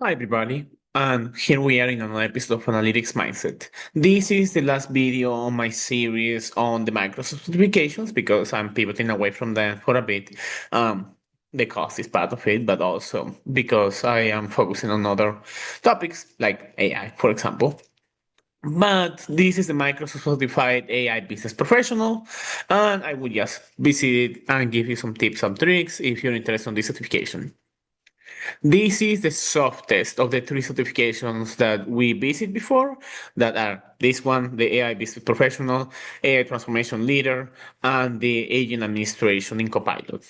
Hi, everybody, and here we are in another episode of Analytics Mindset. This is the last video on my series on the Microsoft certifications because I'm pivoting away from them for a bit. Um, the cost is part of it, but also because I am focusing on other topics like AI, for example. But this is the Microsoft Certified AI Business Professional, and I will just visit it and give you some tips and tricks if you're interested in this certification. This is the soft test of the three certifications that we visited before, that are this one, the AI Business Professional, AI Transformation Leader, and the Agent Administration in Copilot.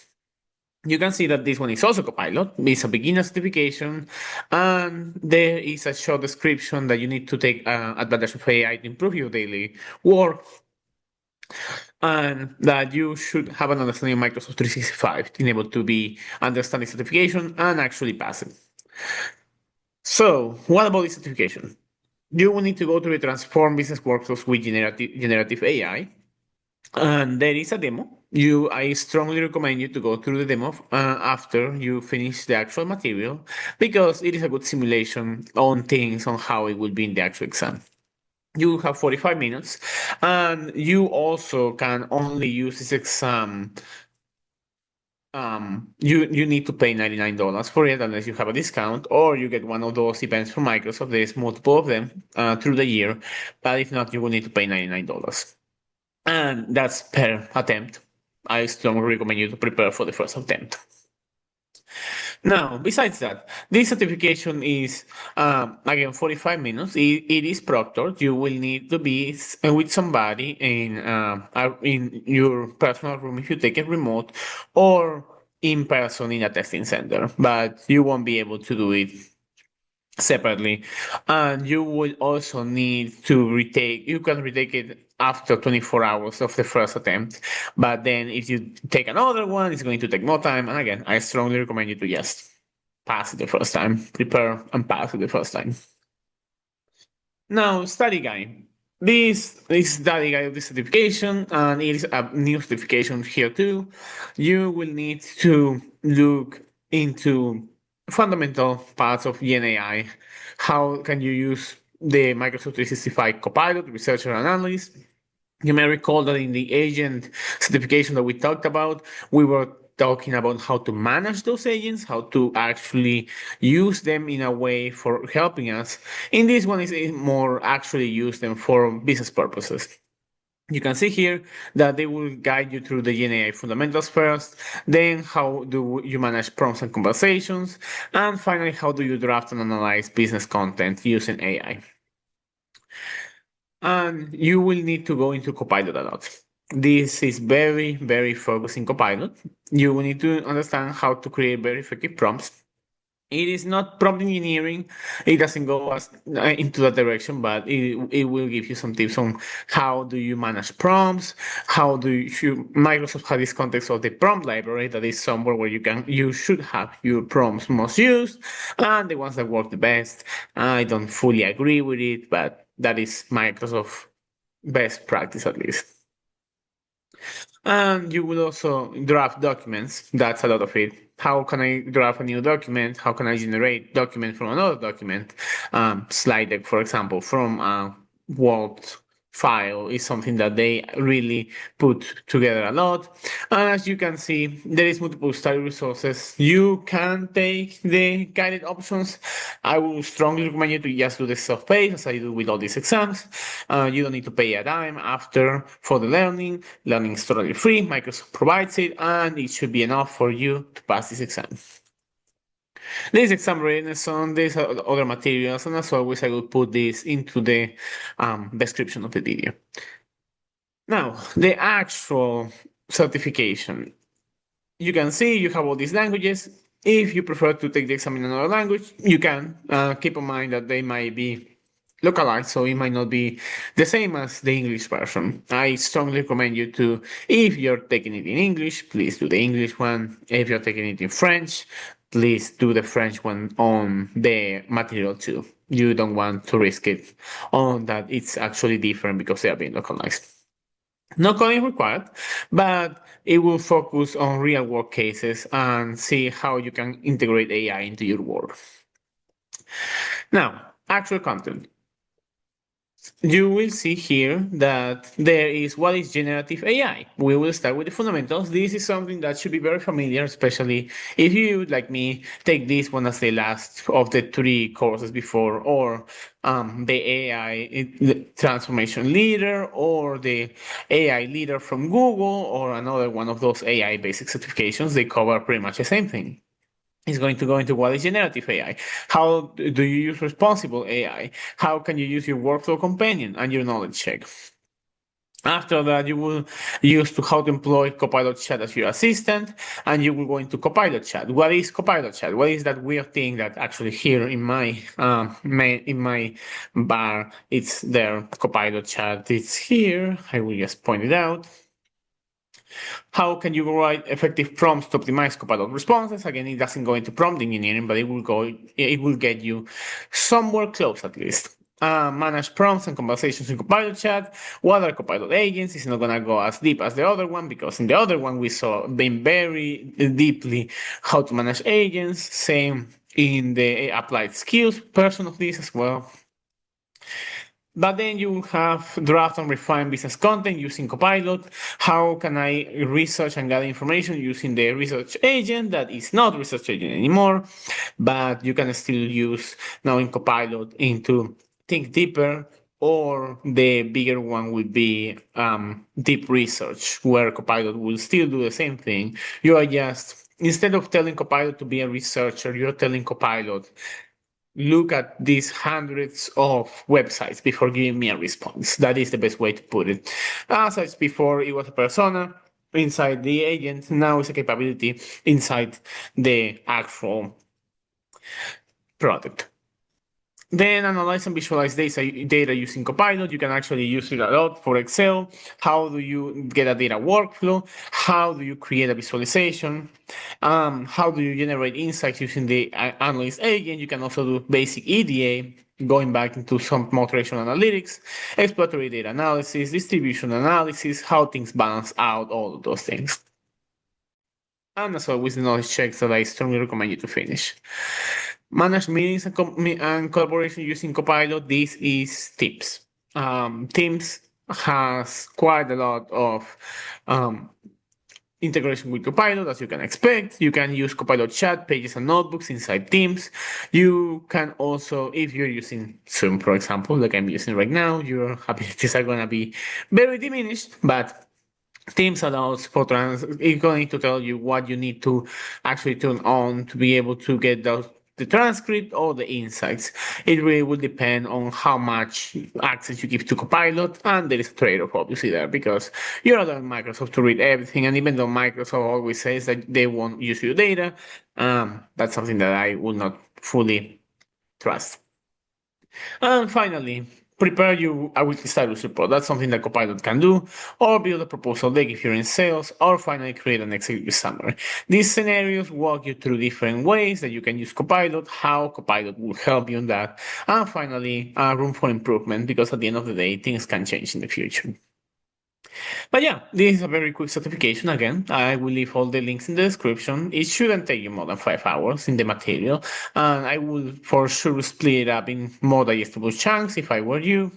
You can see that this one is also Copilot. It's a beginner certification, and there is a short description that you need to take advantage of AI to improve your daily work, and that you should have an understanding of Microsoft 365 in able to be understanding certification and actually pass it. So, what about this certification? You will need to go to the Transform Business Workflows with generative AI, and there is a demo. I strongly recommend you to go through the demo after you finish the actual material because it is a good simulation on things on how it will be in the actual exam. You have 45 minutes, and you also can only use this exam. You need to pay $99 for it unless you have a discount, or you get one of those events from Microsoft. There's multiple of them through the year, but if not, you will need to pay $99, and that's per attempt. I strongly recommend you to prepare for the first attempt. Now, besides that, this certification is again 45 minutes. It is proctored. You will need to be with somebody in your personal room if you take it remote, or in person in a testing center. But you won't be able to do it separately, and you will also need to retake. You can retake it after 24 hours of the first attempt, but then if you take another one, it's going to take more time. And again, I strongly recommend you to just pass it the first time, prepare and pass it the first time. Now, study guide. This is study guide of the certification, and it is a new certification here too. You will need to look into fundamental parts of GenAI. How can you use the Microsoft 365 Copilot, Researcher and Analyst? You may recall that in the agent certification that we talked about, we were talking about how to manage those agents, how to actually use them in a way for helping us. In this one, is more actually use them for business purposes. You can see here that they will guide you through the GenAI fundamentals first, then how do you manage prompts and conversations, and finally, how do you draft and analyze business content using AI. And you will need to go into Copilot a lot. This is very, very focused in Copilot. You will need to understand how to create very effective prompts. It is not prompt engineering. It doesn't go into that direction, but it will give you some tips on how do you manage prompts, how do Microsoft has this context of the prompt library that is somewhere where you should have your prompts most used and the ones that work the best. I don't fully agree with it, but that is Microsoft best practice at least. And you will also draft documents. That's a lot of it. How can I draft a new document? How can I generate document from another document? Slide deck, for example, from a Word file is something that they really put together a lot. And as you can see, there is multiple study resources. You can take the guided options. I will strongly recommend you to just do the self-paced as I do with all these exams. You don't need to pay a dime after for the learning. Learning is totally free. Microsoft provides it, and it should be enough for you to pass this exam. There is exam readiness on these other materials, and as always, I will put this into the description of the video. Now, the actual certification. You can see you have all these languages. If you prefer to take the exam in another language, you can. Keep in mind that they might be localized, so it might not be the same as the English version. I strongly recommend you to, if you're taking it in English, please do the English one. If you're taking it in French, please do the French one on the material too. You don't want to risk it on that it's actually different because they are being localized. No coding required, but it will focus on real work cases and see how you can integrate AI into your work. Now, actual content. You will see here that there is what is generative AI. We will start with the fundamentals. This is something that should be very familiar, especially if you, like me, take this one as the last of the three courses before, or the AI transformation leader, or the AI leader from Google, or another one of those AI basic certifications. They cover pretty much the same thing. Is going to go into what is generative AI. How do you use responsible AI? How can you use your workflow companion and your knowledge check? After that, you will use to how to employ Copilot Chat as your assistant, and you will go into Copilot Chat. What is Copilot Chat? What is that weird thing that actually here in my bar it's there? Copilot Chat. It's here. I will just point it out. How can you write effective prompts to optimize Copilot responses? Again, it doesn't go into prompt engineering, but it will get you somewhere close at least. Manage prompts and conversations in Copilot Chat. What are Copilot agents? It's not gonna go as deep as the other one because in the other one we saw been very deeply how to manage agents. Same in the applied skills portion of this as well. But then you have draft and refine business content using Copilot. How can I research and gather information using the research agent that is not research agent anymore, but you can still use now in Copilot into think deeper, or the bigger one would be deep research, where Copilot will still do the same thing. You are just, instead of telling Copilot to be a researcher, you're telling Copilot, look at these hundreds of websites before giving me a response. That is the best way to put it. As I said before, it was a persona inside the agent. Now it's a capability inside the actual product. Then analyze and visualize data using Copilot. You can actually use it a lot for Excel. How do you get a data workflow? How do you create a visualization? How do you generate insights using the analyst agent? You can also do basic EDA, going back into some motivation analytics, exploratory data analysis, distribution analysis, how things balance out, all of those things. And as always, the knowledge checks that I strongly recommend you to finish. Manage meetings and collaboration using Copilot. This is Teams. Teams has quite a lot of integration with Copilot, as you can expect. You can use Copilot chat, pages, and notebooks inside Teams. You can also, if you're using Zoom, for example, like I'm using right now, your abilities are going to be very diminished, but Teams allows for it's going to tell you what you need to actually turn on to be able to get the transcript or the insights. It really will depend on how much access you give to Copilot, and there is a trade-off obviously there because you're allowing Microsoft to read everything, and even though Microsoft always says that they won't use your data, that's something that I will not fully trust. And finally, prepare you a weekly status report. That's something that Copilot can do, or build a proposal deck if you're in sales, or finally create an executive summary. These scenarios walk you through different ways that you can use Copilot, how Copilot will help you in that, and finally, room for improvement, because at the end of the day, things can change in the future. But yeah, this is a very quick certification. Again, I will leave all the links in the description. It shouldn't take you more than 5 hours in the material, and I will for sure split it up in more digestible chunks if I were you.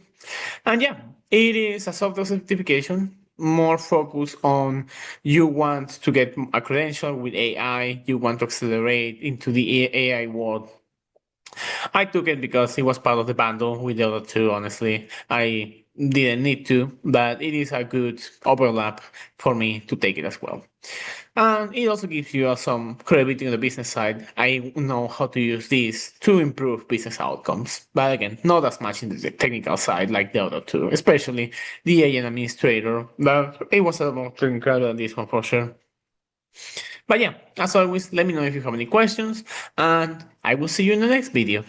And yeah, it is a software certification, more focused on you want to get a credential with AI, you want to accelerate into the AI world. I took it because it was part of the bundle with the other two, honestly. I didn't need to, but it is a good overlap for me to take it as well. And it also gives you some credibility on the business side. I know how to use this to improve business outcomes. But again, not as much in the technical side like the other two, especially the agent administrator. But it was a lot more technical than this one for sure. But yeah, as always, let me know if you have any questions, and I will see you in the next video.